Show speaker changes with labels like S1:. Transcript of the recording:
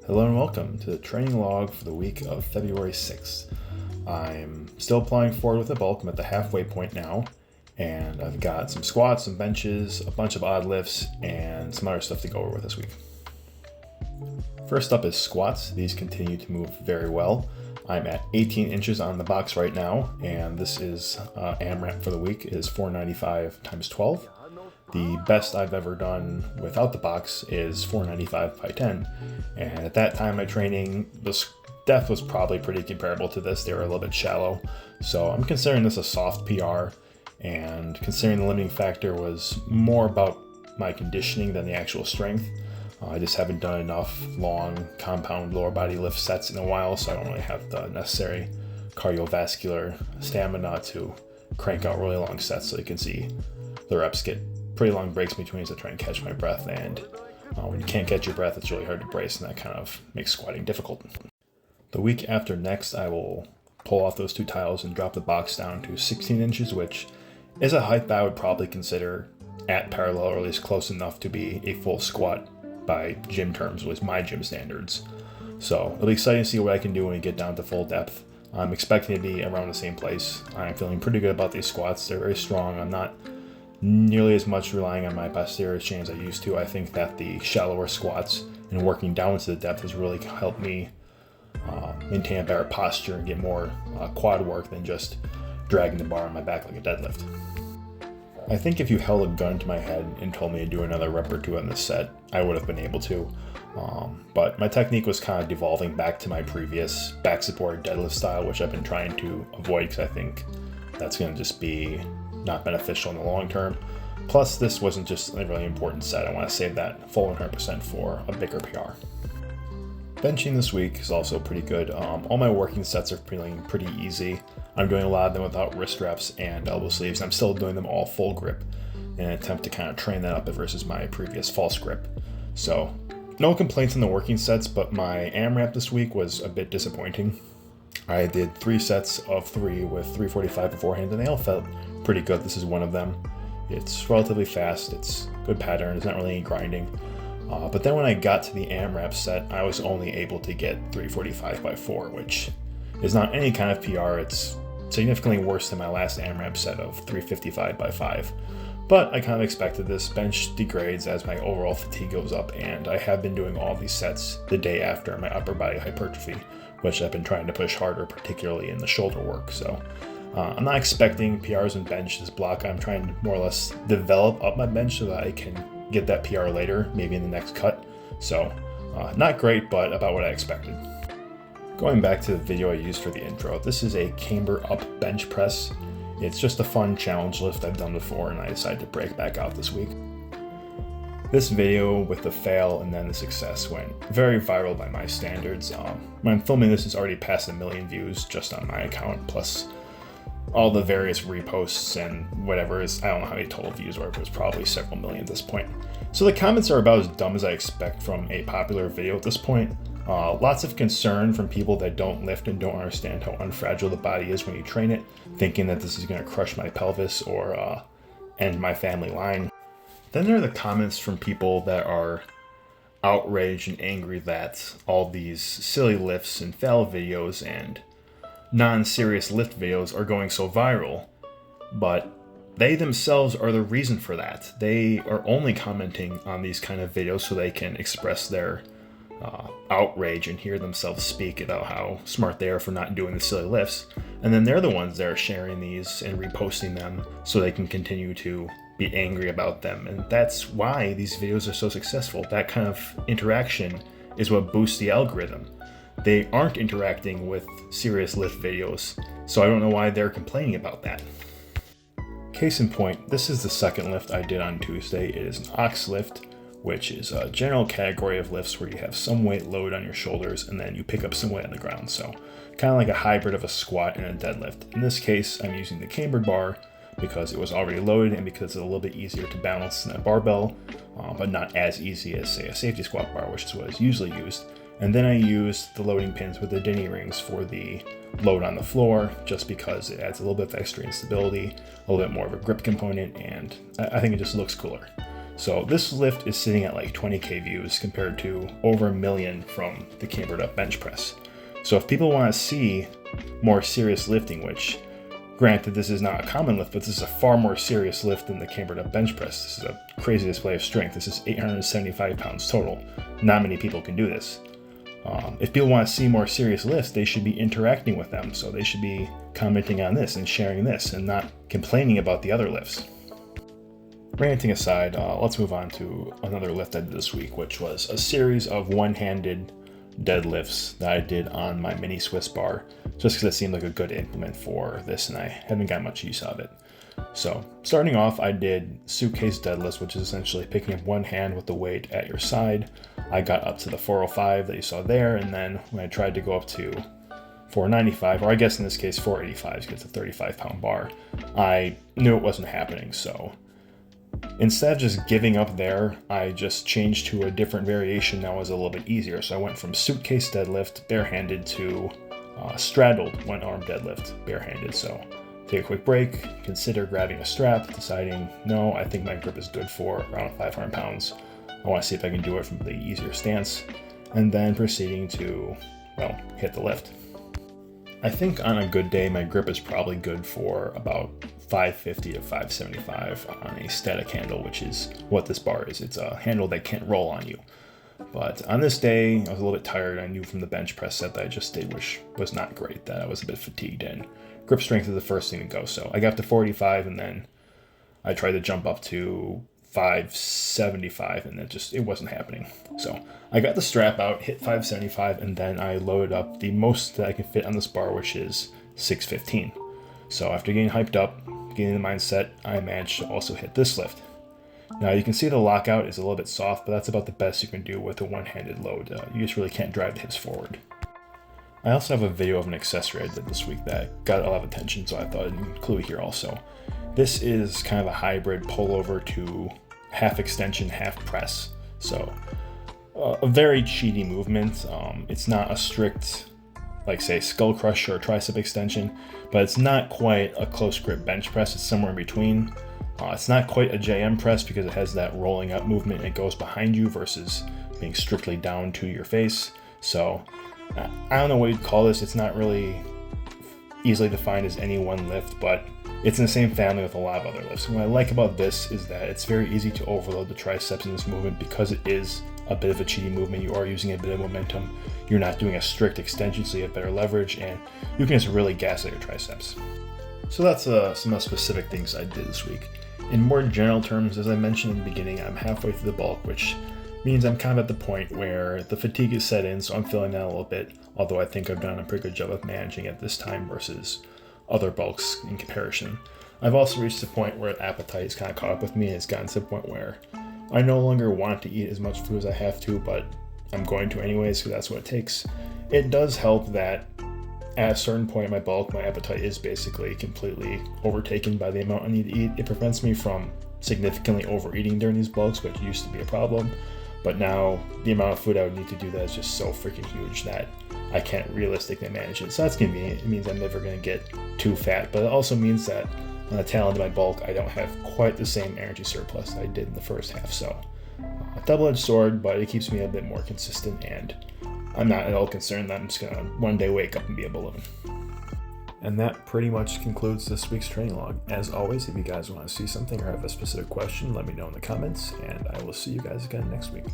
S1: Hello and welcome to the training log for the week of February 6th. I'm still applying forward with the bulk. I'm at the halfway point now, and I've got some squats, some benches, a bunch of odd lifts, and some other stuff to go over with this week. First up is squats. These continue to move very well. I'm at 18 inches on the box right now, and this is AMRAP for the week is 495 times 12. The best I've ever done without the box is 495 by 10. And at that time, my training, the depth was probably pretty comparable to this. They were a little bit shallow. So I'm considering this a soft PR, and considering the limiting factor was more about my conditioning than the actual strength. I just haven't done enough long compound lower body lift sets in a while, so I don't really have the necessary cardiovascular stamina to crank out really long sets. So you can see the reps get pretty long breaks between as I try and catch my breath, and when you can't catch your breath, it's really hard to brace, and that kind of makes squatting difficult. The week after next, I will pull off those two tiles and drop the box down to 16 inches, which is a height that I would probably consider at parallel, or at least close enough to be a full squat by gym terms, with my gym standards. So it'll be exciting to see what I can do when we get down to full depth. I'm expecting to be around the same place. I'm feeling pretty good about these squats. They're very strong. I'm not nearly as much relying on my posterior chain as I used to. I think that the shallower squats and working down into the depth has really helped me maintain a better posture and get more quad work than just dragging the bar on my back like a deadlift. I think if you held a gun to my head and told me to do another rep or two on this set, I would have been able to. But my technique was kind of devolving back to my previous back support deadlift style, which I've been trying to avoid because I think that's going to just be not beneficial in the long term. Plus, this wasn't just a really important set. I want to save that full 100% for a bigger PR. Benching this week is also pretty good. All my working sets are feeling pretty easy. I'm doing a lot of them without wrist wraps and elbow sleeves. I'm still doing them all full grip in an attempt to kind of train that up versus my previous false grip. So no complaints on the working sets, but my AMRAP this week was a bit disappointing. I did 3 sets of 3 with 345 beforehand, and they all felt pretty good. This is one of them. It's relatively fast, it's good pattern, it's not really any grinding. But then when I got to the AMRAP set, I was only able to get 345 by 4, which is not any kind of PR. It's significantly worse than my last AMRAP set of 355 by 5. But I kind of expected this. Bench degrades as my overall fatigue goes up, and I have been doing all these sets the day after my upper body hypertrophy, which I've been trying to push harder, particularly in the shoulder work. So I'm not expecting PRs in bench this block. I'm trying to more or less develop up my bench so that I can get that PR later, maybe in the next cut. So not great, but about what I expected. Going back to the video I used for the intro, this is a camber up bench press. It's just a fun challenge lift I've done before, and I decided to break back out this week. This video with the fail and then the success went very viral by my standards. When I'm filming this, it's already past 1 million views just on my account, plus all the various reposts and whatever is, I don't know how many total views were, but it was probably several million at this point. So the comments are about as dumb as I expect from a popular video at this point. Lots of concern from people that don't lift and don't understand how unfragile the body is when you train it, thinking that this is going to crush my pelvis or end my family line. Then there are the comments from people that are outraged and angry that all these silly lifts and fail videos and non-serious lift videos are going so viral, but they themselves are the reason for that. They are only commenting on these kind of videos so they can express their outrage and hear themselves speak about how smart they are for not doing the silly lifts. And then they're the ones that are sharing these and reposting them so they can continue to be angry about them. And that's why these videos are so successful. That kind of interaction is what boosts the algorithm. They aren't interacting with serious lift videos, so I don't know why they're complaining about that. Case in point, this is the second lift I did on Tuesday. It is an Oxlift, which is a general category of lifts where you have some weight load on your shoulders and then you pick up some weight on the ground. So kind of like a hybrid of a squat and a deadlift. In this case, I'm using the cambered bar because it was already loaded and because it's a little bit easier to balance than a barbell, but not as easy as, say, a safety squat bar, which is what is usually used. And then I used the loading pins with the Denny rings for the load on the floor, just because it adds a little bit of extra instability, a little bit more of a grip component, and I think it just looks cooler. So this lift is sitting at like 20K views compared to over 1 million from the cambered up bench press. So if people want to see more serious lifting, which granted this is not a common lift, but this is a far more serious lift than the cambered up bench press. This is a crazy display of strength. This is 875 pounds total. Not many people can do this. If people want to see more serious lifts, they should be interacting with them. So they should be commenting on this and sharing this and not complaining about the other lifts. Ranting aside, let's move on to another lift I did this week, which was a series of one-handed deadlifts that I did on my mini Swiss bar, just because it seemed like a good implement for this and I haven't got much use of it. So starting off, I did suitcase deadlifts, which is essentially picking up one hand with the weight at your side. I got up to the 405 that you saw there, and then when I tried to go up to 495, or I guess in this case 485 because it's a 35-pound bar, I knew it wasn't happening. So instead of just giving up there, I just changed to a different variation that was a little bit easier. So I went from suitcase deadlift barehanded to straddled one arm deadlift barehanded. So take a quick break, consider grabbing a strap, deciding, no, I think my grip is good for around 500 pounds. I want to see if I can do it from the easier stance, and then proceeding to, well, hit the lift. I think on a good day, my grip is probably good for about 550 to 575 on a static handle, which is what this bar is. It's a handle that can't roll on you. But on this day, I was a little bit tired. I knew from the bench press set that I just did, which was not great, that I was a bit fatigued, and grip strength is the first thing to go. So I got to 45, and then I tried to jump up to 575, and it wasn't happening. So I got the strap out, hit 575, and then I loaded up the most that I can fit on this bar, which is 615. So after getting hyped up, getting the mindset, I managed to also hit this lift. Now you can see the lockout is a little bit soft, but that's about the best you can do with a one-handed load. You just really can't drive the hips forward. I also have a video of an accessory I did this week that got a lot of attention, so I thought I'd include it here also. This is kind of a hybrid pullover to half extension, half press. So a very cheaty movement. It's not a strict, like say, skull crusher or tricep extension, but it's not quite a close grip bench press. It's somewhere in between. It's not quite a JM press because it has that rolling up movement. It goes behind you versus being strictly down to your face. So I don't know what you'd call this. It's not really easily defined as any one lift, but it's in the same family with a lot of other lifts. And what I like about this is that it's very easy to overload the triceps in this movement because it is a bit of a cheaty movement. You are using a bit of momentum. You're not doing a strict extension, so you have better leverage, and you can just really gas at your triceps. So that's some of the specific things I did this week. In more general terms, as I mentioned in the beginning, I'm halfway through the bulk, which means I'm kind of at the point where the fatigue is set in, so I'm feeling that a little bit, although I think I've done a pretty good job of managing it this time versus other bulks in comparison. I've also reached the point where appetite is kind of caught up with me, and it's gotten to the point where I no longer want to eat as much food as I have to, but I'm going to anyways because that's what it takes. It does help that at a certain point in my bulk, my appetite is basically completely overtaken by the amount I need to eat. It prevents me from significantly overeating during these bulks, which used to be a problem. But now the amount of food I would need to do that is just so freaking huge that I can't realistically manage it. So that's convenient. It means I'm never going to get too fat, but it also means that on the tail end of my bulk, I don't have quite the same energy surplus that I did in the first half. So a double-edged sword, but it keeps me a bit more consistent, and I'm not at all concerned that I'm just going to one day wake up and be a balloon. And that pretty much concludes this week's training log. As always, if you guys want to see something or have a specific question, let me know in the comments, and I will see you guys again next week.